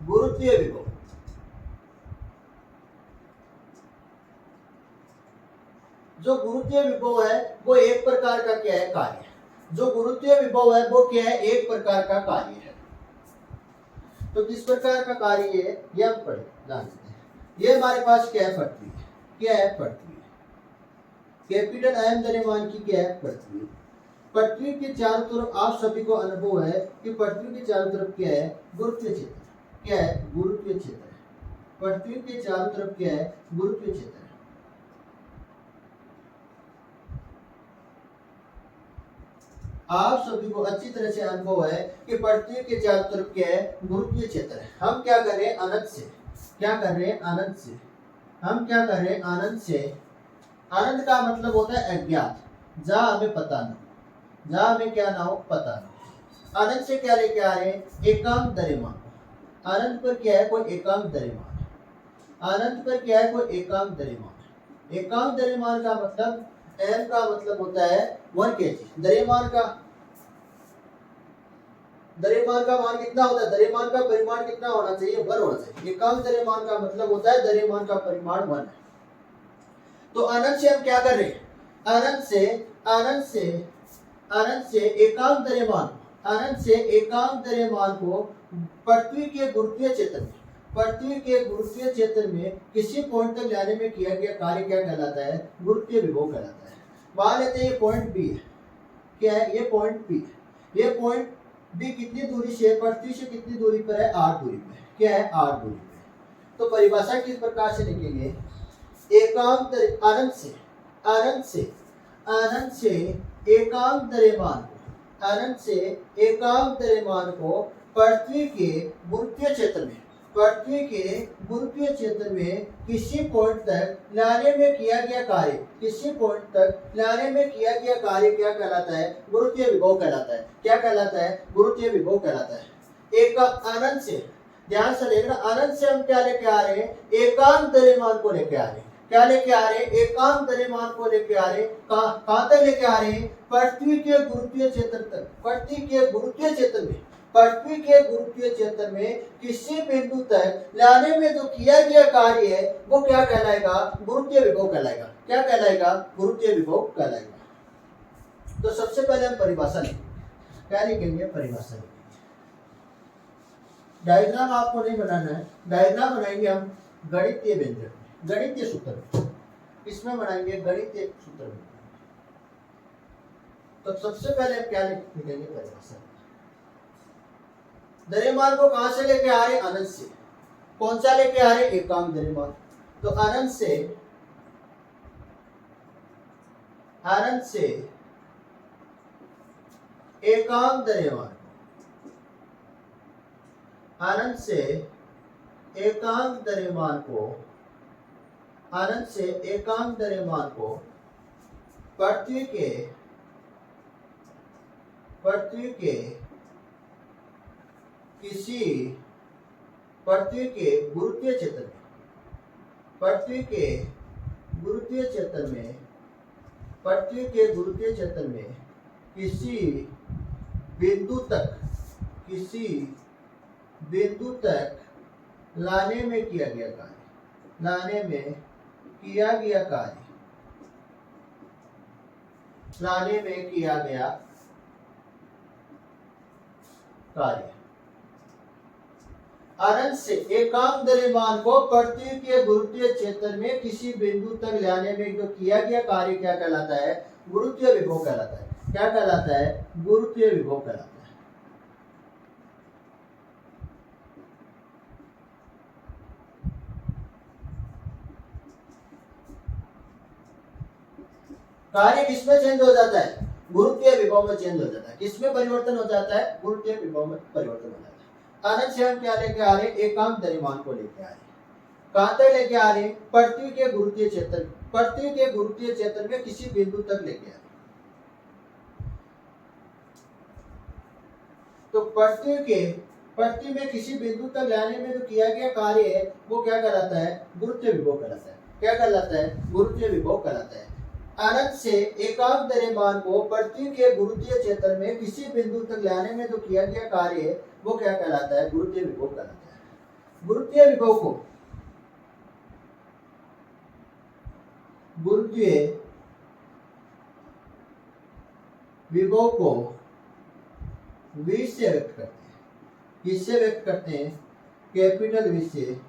गुरुत्वीय विभव जो गुरुत्वीय विभव है वो एक प्रकार का क्या है? कार्य। जो गुरुत्वीय विभव है वो क्या है? एक प्रकार का कार्य है। तो किस प्रकार का कार्य है ये हम पढ़े जान लेते हैं। ये हमारे पास क्या है? पृथ्वी। क्या है? पृथ्वी। कैपिटल एम द्रव्यमान की क्या है? पृथ्वी। पृथ्वी के चारों तरफ आप सभी को अनुभव है कि पृथ्वी के चारों तरफ क्या है? गुरुत्वीय क्षेत्र। क्या है? गुरुत्वीय क्षेत्र है। पृथ्वी के चारों तरफ क्या है? गुरुत्वीय क्षेत्र है। आप सभी को अच्छी तरह से अनुभव है कि पृथ्वी के चारों तरफ क्या है? गुरुत्वीय क्षेत्र है। हम क्या कर रहे हैं? अनंत से। क्या कर रहे हैं? अनंत से। हम क्या कर रहे हैं? अनंत से। अनंत का मतलब होता है अज्ञात, जहां हमें पता नहीं, जहां हमें क्या ना हो? पता नहीं। अनंत से क्या लेके आ रहे हैं? एकांक द्रव्यमान। अनंत पर क्या है? कोई एकांक द्रव्यमान। अनंत पर क्या है? कोई एकांक द्रव्यमान। एकांक द्रव्यमान का मतलब एम का मतलब होता है 1 kg। द्रव्यमान का मान कितना होता है? द्रव्यमान का परिमाण कितना होना चाहिए? 1 होना चाहिए। एकांक द्रव्यमान का मतलब होता है द्रव्यमान का परिमाण 1 है। तो अनंत से हम क्या कर रहे हैं? अनंत से एकांक द्रव्यमान, अनंत से एकांक द्रव्यमान को पृथ्वी के गुरुत्वीय क्षेत्र में, पृथ्वी के गुरुत्वीय क्षेत्र में किसी पॉइंट तक लाने में किया गया कार्य क्या कहलाता है? गुरुत्वीय विभव कहलाता है। मान लेते हैं ये पॉइंट बी है। क्या है? ये पॉइंट बी है। ये पॉइंट बी कितनी दूरी से? पृथ्वी से कितनी दूरी पर है? 8 दूरी पे। क्या है? 8 दूरी पे। तो परिभाषा किस प्रकार से लिखेंगे? एकांक अनंत से, अनंत से, अनंत से एकांक द्रव्यमान को, अनंत से एकांक द्रव्यमान को पृथ्वी के गुरुत्वीय क्षेत्र में, पृथ्वी के गुरुत्वीय क्षेत्र में किसी पॉइंट तक लाने में किया गया कार्य, किसी पॉइंट तक लाने में किया गया कार्य क्या कहलाता है? गुरुत्वीय विभव कहलाता है। क्या कहलाता है? गुरुत्वीय विभव कहलाता है। एक अनंत से, ध्यान से देखना, अनंत से हम क्या लेके आ रहे हैं? एकांक द्रव्यमान को लेके आ रहे हैं। क्या लेके आ रहे हैं? एकांक द्रव्यमान को लेके आ रहे हैं। कहां तक लेके आ रहे हैं? पृथ्वी के गुरुत्वीय क्षेत्र तक। पृथ्वी के गुरुत्वीय क्षेत्र में, पृथ्वी के गुरुत्वीय क्षेत्र में किसी बिंदु तक लाने में जो किया गया कार्य है वो क्या कहलाएगा? गुरुत्वीय विभव कहलाएगा। क्या कहलाएगा? गुरुत्वीय विभव कहलाएगा। तो सबसे पहले हम परिभाषा लिखेंगे। क्या लिखेंगे? परिभाषा लिखेंगे। डायग्राम आपको नहीं बनाना है, डायग्राम बनाएंगे हम गणितीय व्यंजक, गणितीय सूत्र। इसमें बनाएंगे गणितीय सूत्र। तो सबसे पहले हम क्या लिखेंगे? परिभाषा। द्रव्यमान को कहां से लेके आ रहे? अनंत से। कौन सा लेके आ रहे? एकांक द्रव्यमान। तो अनंत से, अनंत से एकांक द्रव्यमान, अनंत से एकांक द्रव्यमान को, अनंत से एकांक द्रव्यमान को पृथ्वी के, पृथ्वी के किसी, पृथ्वी के गुरुत्वीय क्षेत्र में, पृथ्वी के गुरुत्वीय क्षेत्र में, पृथ्वी के गुरुत्वीय क्षेत्र में किसी बिंदु तक, किसी बिंदु तक लाने में किया गया कार्य, लाने में किया गया कार्य, लाने में किया गया कार्य। अनंत से एकांक द्रव्यमान को पृथ्वी के गुरुत्वीय क्षेत्र में किसी बिंदु तक लाने में जो किया गया कार्य क्या कहलाता है? गुरुत्वीय विभव कहलाता है। क्या कहलाता है? गुरुत्वीय विभव कहलाता है। कार्य किसमें चेंज हो जाता है? गुरुत्वीय विभव में चेंज हो जाता है। किसमें परिवर्तन हो जाता है? गुरुत्वीय विभव में परिवर्तन हो जाता है। अनंत से हम क्या लेके आ रहे हैं? एकांक द्रव्यमान को लेके आ रहे हैं। कहां तक लेके आ रहे हैं? पृथ्वी के गुरुत्वीय क्षेत्र, पृथ्वी के गुरुत्वीय क्षेत्र में किसी बिंदु तक लेके आ रहे हैं। तो पृथ्वी में किसी बिंदु तक लाने में जो किया गया कार्य है वो क्या कहलाता है? गुरुत्वीय विभव कहलाता है। क्या कहलाता है? गुरुत्वीय विभव कहलाता है। अनंत से एकांक द्रव्यमान को पृथ्वी के गुरुत्वीय क्षेत्र में किसी बिंदु तक लाने में जो किया गया कार्य है वो क्या कहलाता है? गुरुत्वीय विभव कहलाता है। गुरुत्वीय विभव को V से व्यक्त करते हैं। किससे व्यक्त करते हैं? कैपिटल V से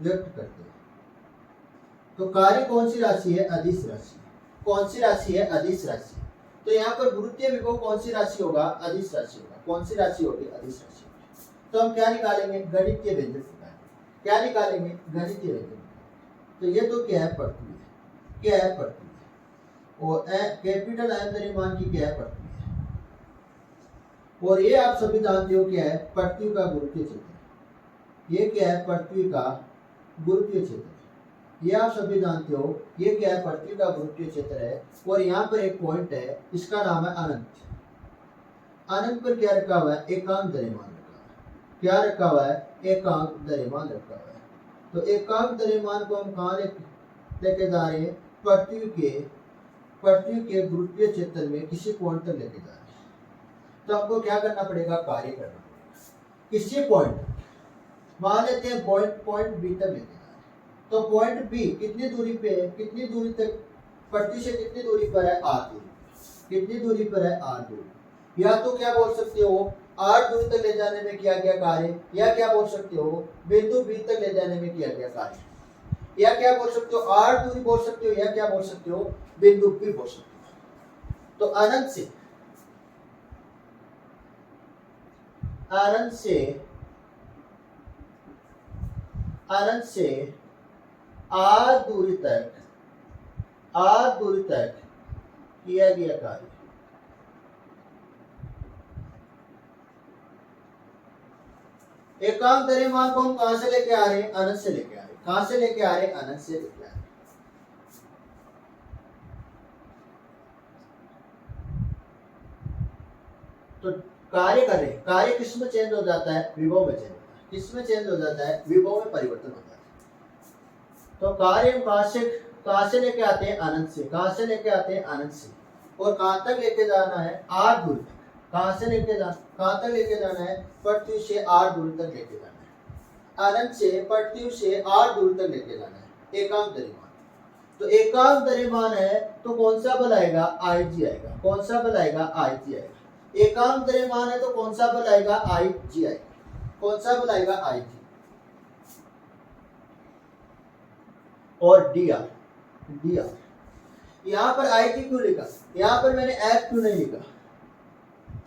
व्यक्त करते हैं। तो कार्य कौन सी राशि है? अदिश राशि। कौन सी राशि है? अदिश राशि। तो यहाँ पर गुरुत्वीय विभव कौन सी राशि होगा? अदिश राशि होगा। कौन सी राशि होगी? अदिश राशि होगी। तो हम क्या निकालेंगे? गणितीय व्यंजक निकालेंगे। क्या निकालेंगे? गणितीय व्यंजक। तो ये तो क्या है? पृथ्वी है। क्या है? पृथ्वी है। और कैपिटल M द्रव्यमान की क्या है? पृथ्वी है। और ये आप सभी जानते हो क्या है? पृथ्वी का गुरुत्वीय क्षेत्र। ये क्या है? पृथ्वी का गुरुत्वीय क्षेत्र। ये आप सभी जानते हो ये क्या है? पृथ्वी का गुरुत्वीय क्षेत्र है। और यहाँ पर एक पॉइंट है, इसका नाम है अनंत। अनंत पर क्या रखा हुआ है? एकांक द्रव्यमान रखा हुआ है। क्या रखा हुआ है? एकांक द्रव्यमान रखा हुआ है। तो एकांक द्रव्यमान को हम कहाँ लेके जा रहे हैं? पृथ्वी के गुरुत्वीय क्षेत्र में किसी पॉइंट तक लेके जा रहे हैं। तो आपको क्या करना पड़ेगा? कार्य करना पड़ेगा। किसी पॉइंट, मान लेते हैं पॉइंट बी तक लेके जा रहे हैं। तो पॉइंट बी कितनी दूरी पे है? कितनी दूरी तक? पृथ्वी से कितनी दूरी पर है? r दूरी। कितनी दूरी पर है? r दूरी। या तो क्या बोल सकते हो? r दूरी तक ले जाने में किया गया कार्य, या क्या बोल सकते हो? बिंदु बी तक ले जाने में किया गया कार्य, या क्या बोल सकते हो? r दूरी बोल सकते हो, या क्या बोल सकते हो? बिंदु बी बोल सकते हो। तो अनंत से r दूरी तक किया गया कार्य। एकांक द्रव्यमान को हम कहां से लेके आ रहे हैं? अनंत से लेके आ रहे हैं। कहां से लेके आ रहे हैं? अनंत से लेके आ रहे हैं। तो कार्य कर रहे हैं। कार्य किस में चेंज हो जाता है? विभव में चेंज होता है। किस में चेंज हो जाता है? विभव में परिवर्तन हो जाता है। तो कार्य हम कहां से लेके आते हैं? अनंत से। कहां से लेके आते हैं? अनंत से। और कहां तक लेके जाना है? r दूरी तक। कहां तक लेके जाना है? पृथ्वी से r दूरी तक लेके जाना है। अनंत से पृथ्वी से r दूरी तक लेके जाना है। एकांक द्रव्यमान। तो एकांक द्रव्यमान है तो कौन सा बल आएगा? Ig आएगा। कौन सा बल आएगा? Ig आएगा। एकांक द्रव्यमान है तो कौन सा बल आएगा? Ig आएगा। कौन सा बल आएगा? Ig। और dr यहाँ पर Ig क्यों लिखा? यहाँ पर मैंने F क्यों नहीं लिखा?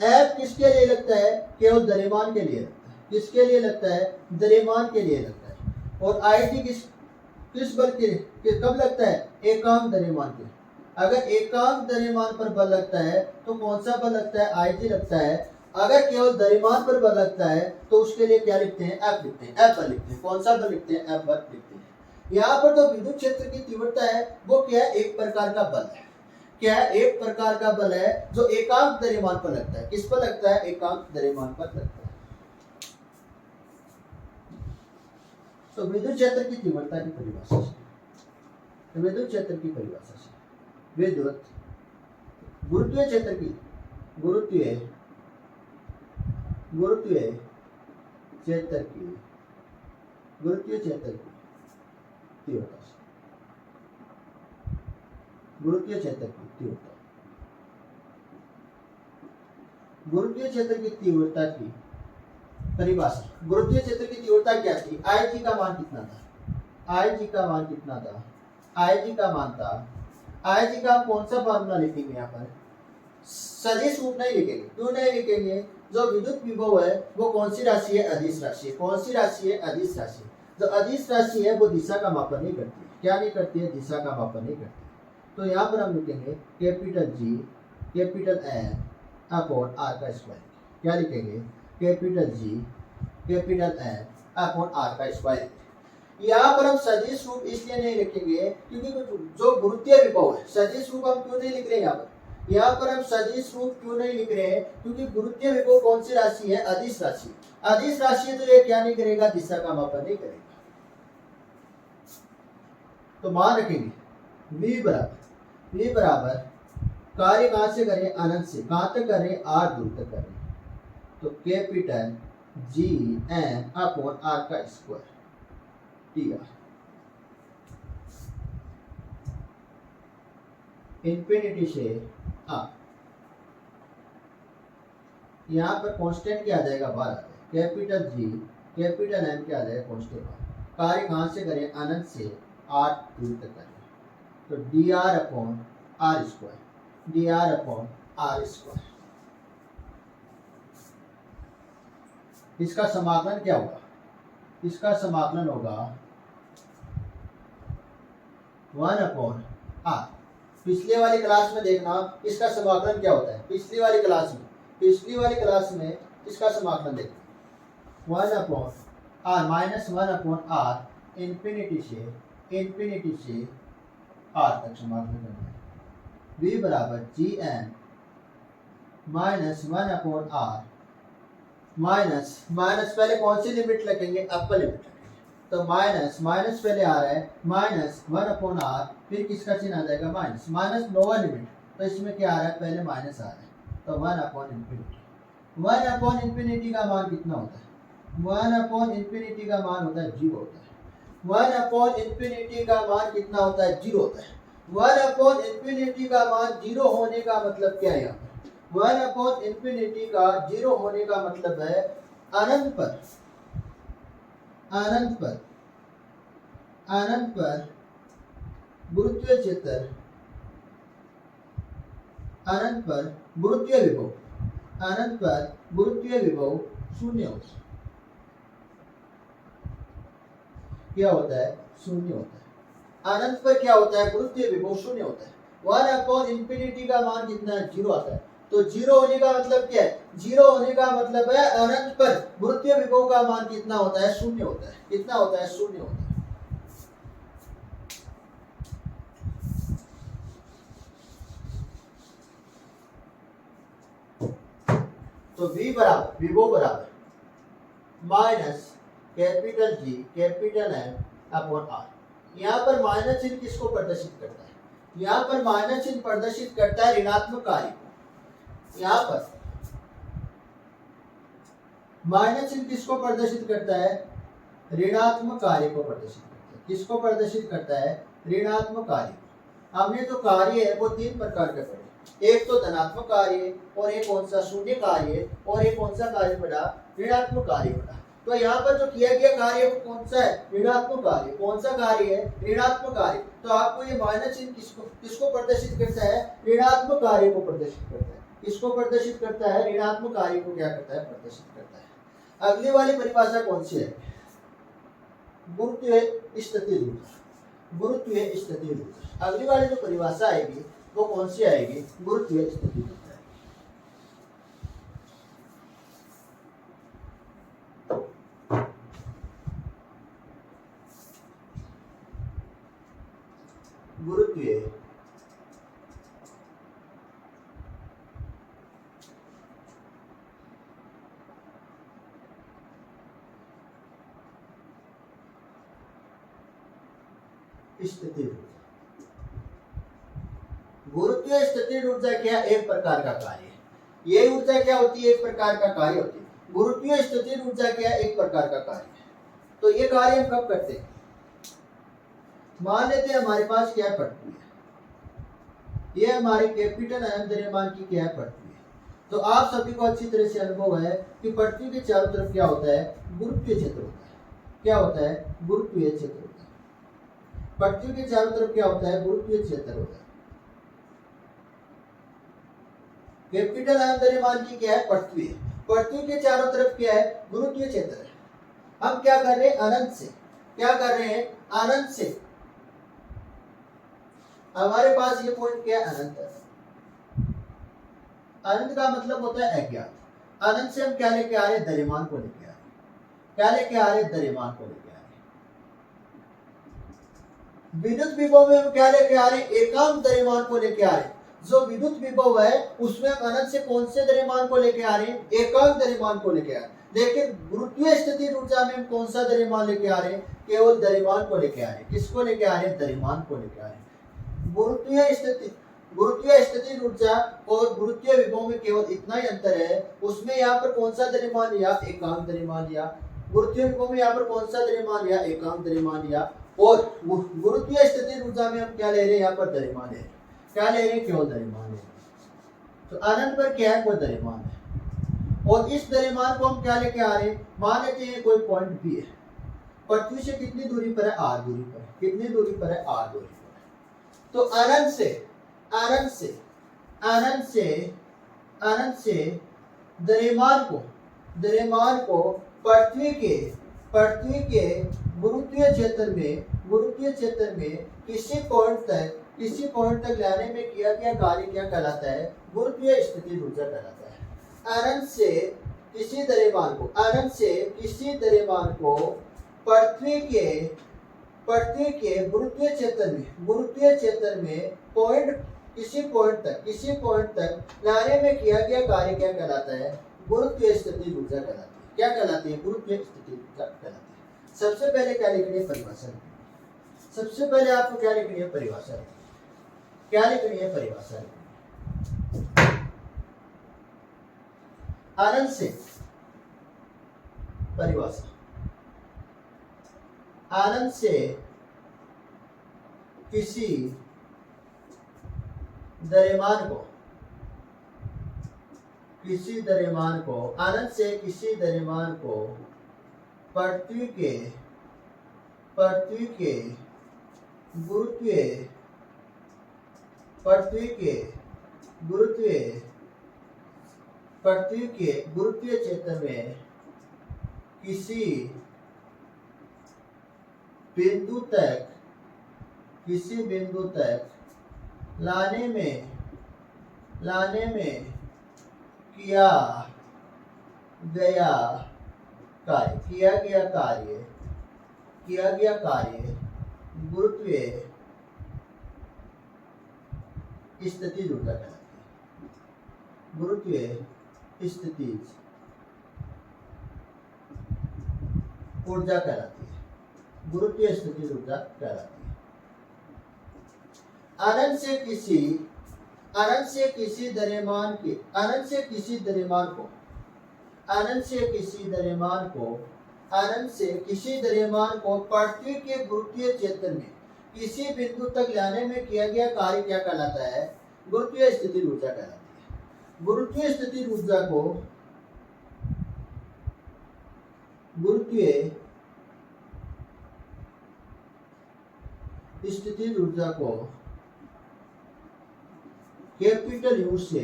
F किसके लिए लगता है? केवल द्रव्यमान के लिए लगता है। किसके लिए लगता है? द्रव्यमान के लिए लगता है। और Ig किस बल के कब लगता है? एकांक द्रव्यमान के। अगर एकांक द्रव्यमान पर बल लगता है तो कौन सा बल लगता है? Ig लगता है। अगर केवल द्रव्यमान पर बल लगता है तो उसके लिए क्या लिखते हैं? F लिखते हैं। F बल लिखते हैं। कौन सा बल लिखते हैं? F बल लिखते हैं। यहाँ पर जो विद्युत क्षेत्र की तीव्रता है वो क्या है? एक प्रकार का बल है। क्या है? एक प्रकार का बल है जो एकांक द्रव्यमान पर लगता है। किस पर लगता है? एकांक द्रव्यमान पर लगता है। तो विद्युत क्षेत्र की तीव्रता की परिभाषा से, विद्युत क्षेत्र की परिभाषा से विद्युत गुरुत्वीय क्षेत्र की गुरुत्वीय क्षेत्र की तीव्रता, गुरुत्वीय क्षेत्र की तीव्रता, गुरुत्वीय क्षेत्र की तीव्रता की परिभाषा। गुरुत्वीय क्षेत्र की तीव्रता क्या थी? Ig का मान कितना था? Ig का मान कितना था? Ig का मान था, Ig का कौन सा फॉर्मूला लिखेंगे? यहाँ पर सदिश रूप नहीं लिखेंगे। क्यों नहीं लिखेंगे? जो विद्युत विभव है वो कौन सी राशि है? अदिश राशि है। कौन सी राशि है? अदिश राशि। जो अदिश राशि है वो दिशा का मापन नहीं करती है। क्या नहीं करती है? दिशा का मापन नहीं करती। तो यहाँ पर हम लिखेंगे capital G capital M upon R का स्क्वायर। क्या लिखेंगे? Capital G capital M upon R का स्क्वायर। यहाँ पर हम सदिश रूप इसलिए नहीं लिखेंगे क्योंकि जो गुरुत्वीय विभव है, सदिश रूप हम क्यों नहीं लिख रहे हैं यहाँ पर हम सदिश रूप क्यों नहीं लिख रहे हैं? क्योंकि गुरुत्वीय विभव कौन सी राशि है? अदिश राशि। अदिश राशि है तो ये क्या नहीं करेगा? दिशा का मापन नहीं करेगा। तो मान रखेंगे v बराबर कार्य कहां से करें? अनंत से। कहां तक करें? आर दूर तक करें। तो capital G M upon R का स्क्वायर टी आर। इंफिनिटी से आर। यहाँ पर कांस्टेंट क्या आ जाएगा? बार आ जाएगा। कैपिटल जी कैपिटल एम क्या आ जाएगा? कांस्टेंट बार। कार्य कहां से करें? अनंत से आर दूर तक करें। तो D R upon R square, D R upon R square. इसका समाकलन क्या होगा? इसका समाकलन होगा 1 अपॉन आर। पिछले वाली क्लास में देखना इसका समाकलन क्या होता है। पिछली वाली क्लास में इसका समाकलन देखना 1 upon R minus 1 upon R infinity से आर तक समाकलन करना है। v बराबर G M minus 1 upon R minus पहले कौन सी लिमिट लगेंगे? अपर लिमिट लगेंगे। तो माइनस पहले आ रहा है माइनस 1 अपॉन आर, फिर किसका चिन्ह आ जाएगा? Minus lower limit. तो इसमें क्या आ रहा है? पहले माइनस आ रहा है। तो 1 अपॉन इंफिनिटी। 1 अपॉन इंफिनिटी का मान कितना होता है? 1 अपॉन इंफिनिटी का मान होता है 0 होता है। 1 अपॉन इंफिनिटी का मान कितना होता है? 0 होता है। 1 अपॉन इंफिनिटी का मान 0 होने का मतलब क्या है? 1 अपॉन इंफिनिटी का 0 होने का मतलब है अनंत पर गुरुत्वीय क्षेत्र, अनंत पर गुरुत्वीय विभव शून्य होता है। क्या होता है? शून्य होता है। अनंत पर क्या होता है? गुरुत्वीय विभव शून्य होता है। 1 अपॉन इंफिनिटी का मान कितना है? 0 आता है। तो 0 होने का मतलब क्या है? 0 होने का मतलब है अनंत पर गुरुत्वीय विभव का मान कितना होता है? शून्य होता है। कितना होता है? शून्य होता है। तो विभव बराबर minus capital G capital M upon R. यहाँ पर माइनस चिन्ह किसको प्रदर्शित करता है? यहाँ पर माइनस चिन्ह प्रदर्शित करता है ऋणात्मक कार्य को। यहाँ पर माइनस चिन्ह किसको प्रदर्शित करता है? ऋणात्मक कार्य को प्रदर्शित करता है। किसको प्रदर्शित करता है? ऋणात्मक कार्य। हमने तो कार्य है वो 3 प्रकार के पढ़े। एक तो धनात्मक कार्य, और एक कौन सा? शून्य कार्य, और एक कौन सा कार्य पढ़ा? ऋणात्मक कार्य पढ़ा। तो यहाँ पर जो किया गया कार्य वो कौन सा है? ऋणात्मक कार्य। कौन सा कार्य है? ऋणात्मक कार्य। तो आपको ये माइनस चिन्ह किसको प्रदर्शित करता है? ऋणात्मक कार्य को प्रदर्शित करता है। किसको प्रदर्शित करता है? ऋणात्मक कार्य को क्या करता है? प्रदर्शित करता है। अगली वाली परिभाषा कौन सी है? गुरुत्वीय स्थिति ऊर्जा। अगली वाली जो परिभाषा आएगी वो कौन सी आएगी? गुरुत्वीय स्थिति ऊर्जा। गुरुत्वीय स्थिति ऊर्जा। गुरुत्वीय स्थिति ऊर्जा क्या? एक प्रकार का कार्य है। ये ऊर्जा क्या होती है? एक प्रकार का कार्य होती है। गुरुत्वीय स्थिति ऊर्जा क्या? एक प्रकार का कार्य है। तो ये कार्य हम कब करते हैं? मान लेते हैं हमारे पास क्या पृथ्वी है, ये हमारे कैपिटल एम द्रव्यमान की क्या है? पृथ्वी है। तो आप सभी को अच्छी तरह से अनुभव है कि पृथ्वी के चारों तरफ क्या होता है? गुरुत्वीय क्षेत्र होता है। क्या होता है? गुरुत्वीय क्षेत्र होता है। पृथ्वी के चारों तरफ क्या होता है? गुरुत्वीय क्षेत्र होता है। कैपिटल एम द्रव्यमान की क्या है? पृथ्वी है। पृथ्वी के चारों तरफ क्या है? गुरुत्वीय क्षेत्र है। हम क्या कर रहे हैं? अनंत से क्या कर रहे हैं? अनंत से हमारे पास ये पॉइंट क्या है, अनंत है। अनंत का मतलब होता है अज्ञात। अनंत से हम क्या लेके आ रहे हैं, द्रव्यमान को लेके आ रहे हैं। क्या लेके आ रहे हैं, द्रव्यमान को लेके आ रहे हैं। विद्युत विभव में हम क्या लेके आ रहे हैं, एकांक द्रव्यमान को लेके आ रहे हैं। जो विद्युत विभव है उसमें हम अनंत से कौन से द्रव्यमान को लेके आ रहे हैं, एकांक द्रव्यमान को लेके आ रहे हैं। लेकिन गुरुत्वीय स्थिति ऊर्जा में हम कौन सा द्रव्यमान लेके आ रहे हैं, केवल द्रव्यमान को लेके आ रहे हैं। किसको लेके आ रहे हैं, द्रव्यमान को लेके आ रहे हैं। गुरुत्वीय स्थिति ऊर्जा और गुरुत्वीय विभव में केवल इतना ही अंतर है, उसमें यहाँ पर कौन सा द्रव्यमान लिया, एकांक द्रव्यमान लिया। गुरुत्वीय विभव में यहाँ पर कौन सा द्रव्यमान लिया, एकांक द्रव्यमान लिया। और गुरुत्वीय स्थिति ऊर्जा में हम क्या ले रहे हैं, यहाँ पर द्रव्यमान ले रहे हैं। क्या ले रहे हैं, केवल द्रव्यमान ले रहे हैं। तो अनंत पर क्या है, कोई द्रव्यमान है। और इस द्रव्यमान को हम क्या लेके आ रहे हैं, मान लेते हैं कोई पॉइंट भी है, पृथ्वी से कितनी दूरी पर है, आर दूरी पर है। कितनी दूरी पर है, आर दूरी पर है। तो अनंत से द्रव्यमान को पृथ्वी के गुरुत्वीय क्षेत्र में किसी पॉइंट तक लाने में किया गया कार्य क्या कहलाता है, गुरुत्वीय स्थिति ऊर्जा कहलाता है। अनंत से किसी द्रव्यमान को पृथ्वी के गुरुत्वीय क्षेत्र में किसी पॉइंट तक लाने में किया गया कार्य क्या कहलाता है, गुरुत्वीय स्थिति ऊर्जा कहलाती है। क्या कहलाती है, गुरुत्वीय स्थिति ऊर्जा कहलाती है। सबसे पहले क्या लिखनी है, परिभाषा। सबसे पहले आपको क्या लिखनी है, परिभाषा। क्या लिखनी है, परिभाषा। अनंत से परिभाषा, अनंत से किसी द्रव्यमान को अनंत से किसी द्रव्यमान को पृथ्वी के गुरुत्वीय क्षेत्र में किसी बिंदु तक लाने में किया गया कार्य गुरुत्वीय स्थिति ऊर्जा कहलाती है। गुरुत्वीय स्थिति ऊर्जा कहलाती है। गुरुत्वीय स्थिति ऊर्जा कहलाती है। अनंत से किसी द्रव्यमान को पृथ्वी के गुरुत्वीय क्षेत्र में किसी बिंदु तक लाने में किया गया कार्य क्या कहलाता है, गुरुत्वीय स्थिति ऊर्जा कहलाती है। गुरुत्वीय स्थिति ऊर्जा को कैपिटल यू से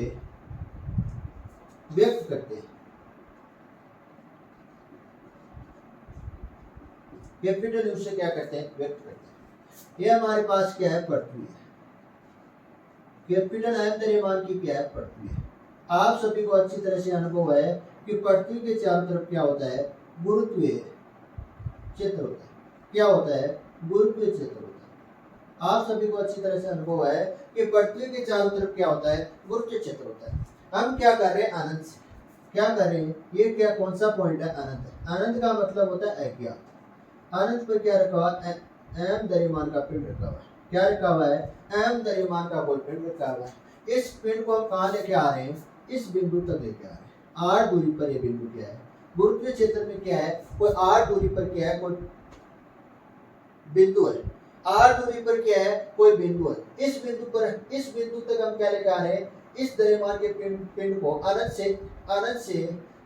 व्यक्त करते हैं। कैपिटल यू से क्या करते हैं, व्यक्त करते हैं। ये हमारे पास क्या है, पृथ्वी है। कैपिटल एम द्रव्यमान की क्या है, पृथ्वी है। आप सभी को अच्छी तरह से अनुभव है कि पृथ्वी के चारों तरफ क्या होता है, गुरुत्वीय क्षेत्र होता है। क्या होता है, गुरुत्वीय क्षेत्र होता है। आप सभी को अच्छी तरह से अनुभव है कि पृथ्वी के चारों तरफ क्या होता है, गुरुत्वीय क्षेत्र होता है। हम क्या कर रहे हैं, अनंत से क्या कर रहे हैं, ये क्या कौन सा पॉइंट है, अनंत है। अनंत का मतलब होता है अज्ञात। अनंत पर क्या रखा हुआ है, एम द्रव्यमान का पिंड रखा हुआ है। क्या रखा हुआ है, एम द्रव्यमान का गोल पिंड रखा हुआ है। इस पिंड को हम कहाँ लेके आ रहे हैं, इस बिंदु तक लेके आ रहे हैं। आर दूरी पर ये बिंदु क्या है, गुरुत्वीय क्षेत्र में क्या है, कोई आर दूरी पर क्या है, कोई बिंदु है। आर दूरी पर क्या है, कोई बिंदु है। इस बिंदु तक हम क्या लेके आ रहे हैं, इस द्रव्यमान के पिंड को अनंत से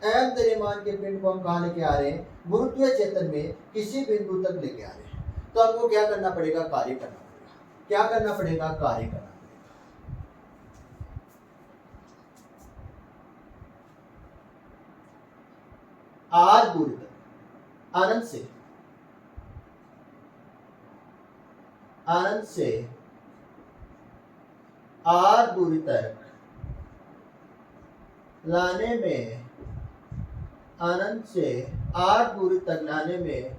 एम द्रव्यमान के पिंड को हम कहाँ लेके आ रहे हैं, गुरुत्वीय क्षेत्र में किसी बिंदु तक लेके आ रहे हैं। तो हमको क्या करना पड़ेगा, कार्य करना पड़ेगा। क्या करना पड़ेगा, कार्य करना पड़ेगा। आर दूरी तक अनंत से आर दूरी तक लाने में, अनंत से आर दूरी तक लाने में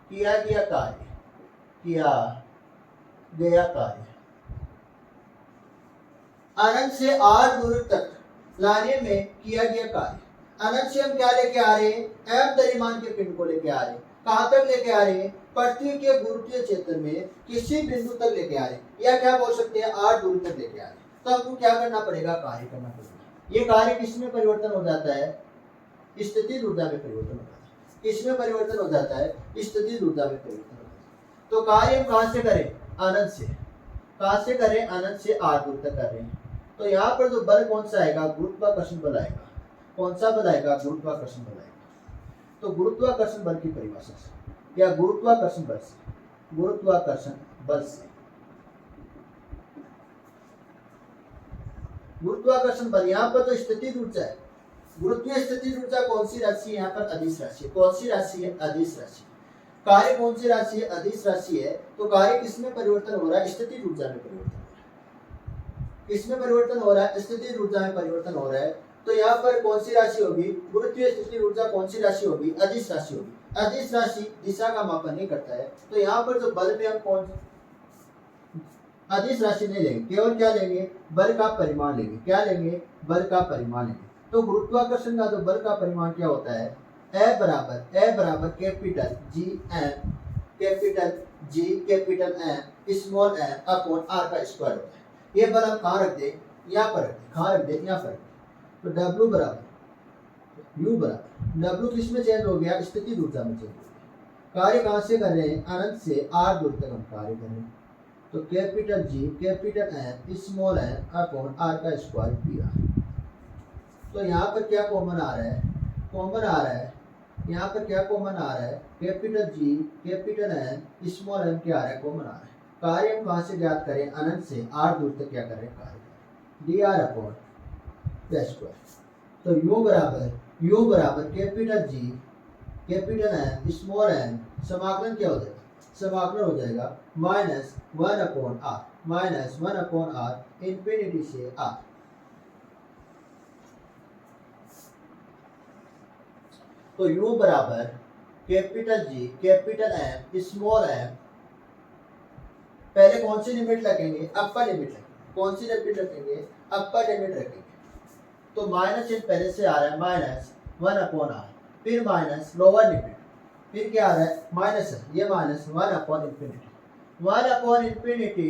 किया गया कार्य, किया गया कार्य, अनंत से आर दूरी तक लाने में किया गया कार्य। अनंत से हम क्या लेके आ रहे हैं? एम द्रव्यमान के पिंड को लेके आ रहे हैं। कहां तक लेके आ रहे हैं? पृथ्वी के गुरुत्वीय क्षेत्र में किसी बिंदु तक लेके आ रहे हैं, या क्या बोल सकते हैं, आर दूरी तक लेके आ रहे हैं। तो हमको क्या करना पड़ेगा? कार्य करना पड़ेगा। ये कार्य किसमें परिवर्तन हो जाता है? स्थितिज ऊर्जा में परिवर्तन हो जाता है। किसमें परिवर्तन हो जाता है? स्थितिज ऊर्जा में परिवर्तन हो जाता है। तो कार्य हम कहां से करें? अनंत से। कहां से करें? अनंत से आर दूर तक कर रहे हैं। तो यहाँ पर जो बल कौन सा आएगा? गुरुत्वाकर्षण बल आएगा। कौन सा बल आएगा? गुरुत्वाकर्षण बल आएगा। तो गुरुत्वाकर्षण बल की परिभाषा से, या गुरुत्वाकर्षण बल से, गुरुत्वाकर्षण बल से, गुरुत्वाकर्षण बल, यहाँ पर तो स्थितिज ऊर्जा है। गुरुत्वीय स्थितिज ऊर्जा कौन सी राशि है? यहाँ पर अदिश राशि है। कौन सी राशि है? अदिश राशि। कार्य कौन सी राशि है? अदिश राशि है। तो कार्य किसमें परिवर्तन हो रहा है? स्थितिज ऊर्जा में परिवर्तन हो रहा है। किसमें परिवर्तन हो रहा है? स्थितिज ऊर्जा में परिवर्तन हो रहा है। तो यहाँ पर कौन सी राशि होगी? गुरुत्वीय स्थितिज ऊर्जा कौन सी राशि होगी? अदिश राशि होगी। अदिश राशि दिशा का मापन नहीं करता है। तो यहाँ पर जो बल में हम कौन अदिश राशि नहीं लेंगे, केवल क्या लेंगे? बल का परिमाण लेंगे। क्या लेंगे? बल का परिमाण लेंगे। तो गुरुत्वाकर्षण का जो बल का परिमाण क्या होता है? ए बराबर capital G M, capital G capital M small M upon R का स्क्वायर होता है। ये बल हम कहाँ रख दें? यहाँ पर रख दें। कहाँ रख दें? यहाँ पर रख दें। तो W बराबर U बराबर, W किस में चेंज हो गया? स्थितिज ऊर्जा में चेंज हो गया। कार्य कहाँ से कर रहे हैं? अनंत से आर दूर तक हम कार्य कर रहे हैं। तो capital G capital M small M upon R का स्क्वायर पी आर। तो यहाँ पर क्या कॉमन आ रहा है? कॉमन आ रहा है, यहाँ पर क्या कॉमन आ रहा है? Capital G capital M small M क्या आ रहा है? कॉमन आ रहा है। कार्य हम कहाँ से ज्ञात करें? अनंत से आर दूर तक क्या कर रहे हैं? कार्य डी आर अपॉन स्क्वायर। तो U बराबर capital G capital M small M, समाकलन क्या हो जाएगा? समाकलन हो जाएगा -1 upon R, -1 upon R infinity से आर। तो U बराबर capital G capital M small M, पहले कौन सी लिमिट रखेंगे? अपर लिमिट रखेंगे। कौन सी लिमिट रखेंगे? अपर लिमिट रखेंगे। तो माइनस चिन्ह पहले से आ रहा है, -1 अपॉन आर, फिर माइनस लोअर लिमिट, फिर क्या आ रहा है? माइनस है, ये -1 upon infinity. 1 upon infinity,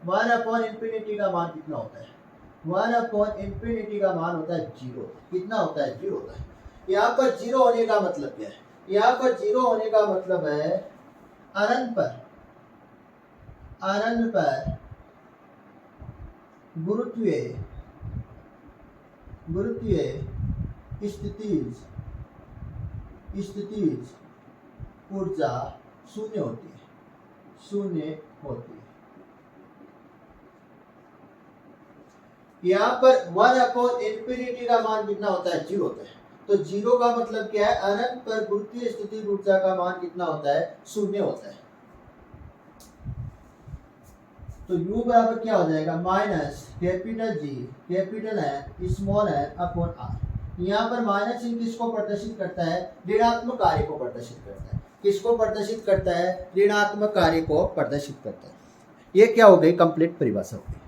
1 upon infinity का मान कितना होता है? 1 अपॉन इंफिनिटी का मान होता है 0। कितना होता है? 0 होता है। यहाँ पर 0 होने का मतलब क्या है? यहाँ पर 0 होने का मतलब है अनंत पर गुरुत्वीय स्थितिज ऊर्जा शून्य होती है। यहाँ पर 1 अपॉन इंफिनिटी का मान कितना होता है? 0 होता है। तो 0 का मतलब क्या है? अनंत पर गुरुत्वीय स्थितिज ऊर्जा का मान कितना होता है? 0 होता है। तो U बराबर क्या हो जाएगा? Minus capital G capital M small M upon R. यहाँ पर माइनस चिन्ह किसको प्रदर्शित करता है? ऋणात्मक कार्य को प्रदर्शित करता है। किसको प्रदर्शित करता है? ऋणात्मक कार्य को प्रदर्शित करता है। ये क्या हो गई? कंप्लीट परिभाषा हो गई।